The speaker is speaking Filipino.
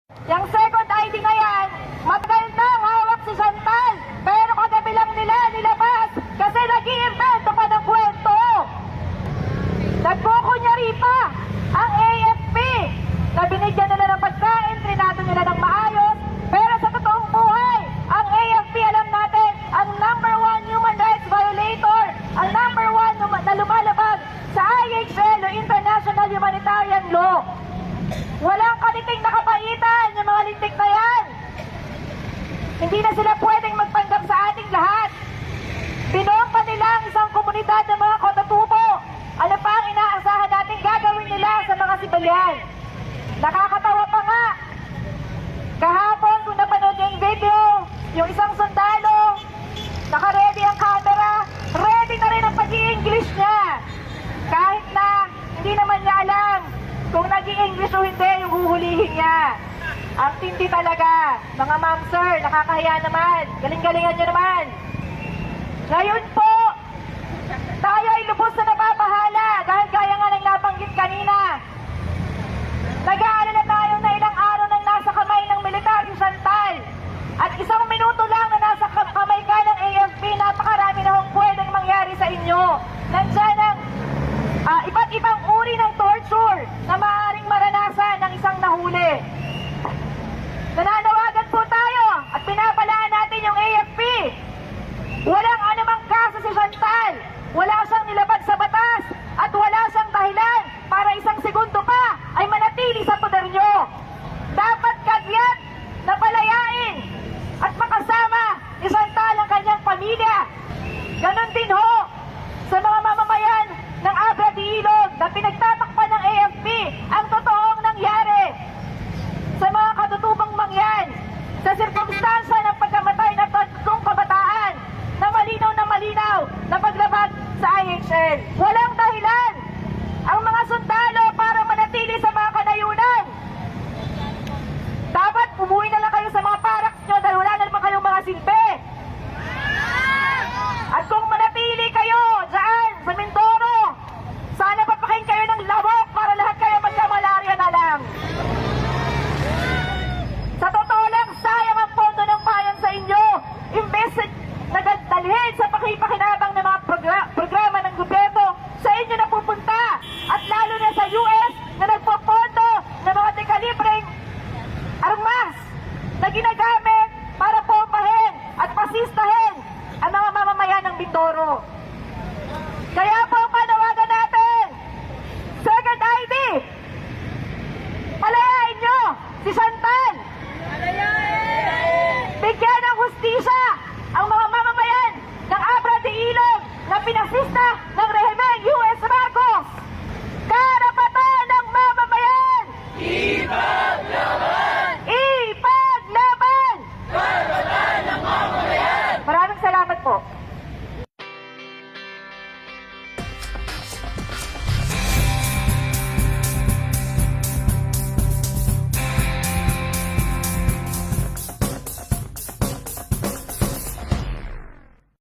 Yung second ID na yan, matagal nang hawak si Chantal, pero kagabi lang nila nilabas kasi nag-iimbento pa ng kwento. Nagkukunyari pa ang AFP na binigyan nila ng pagkain, trinado nila ng maayos, pero sa totoong buhay, ang AFP, alam natin, ang #1 human rights violator, ang #1 na lumalabag sa IHL o International Humanitarian Law. Walang kaniting nakapaitan yung mga lintik na yan. Hindi na sila pwedeng magpanggap sa ating lahat. Binomba nila ang isang komunidad ng mga Cotatubo. Ano pa ang inaasahan natin gagawin nila sa mga sibilyan? Nakakatawa pa nga. Kahapon kung napanood niyo yung video, yung isang sundalo, naka-ready ang camera, ready na rin ang pag-i-English niya. Kahit na hindi naman niya alam kung nag-i-English o hindi yung huhulihin niya. Ang tindi talaga. Mga ma'am sir, nakakahiya naman. Galing-galingan niyo naman. Ngayon po, tayo ay lubos na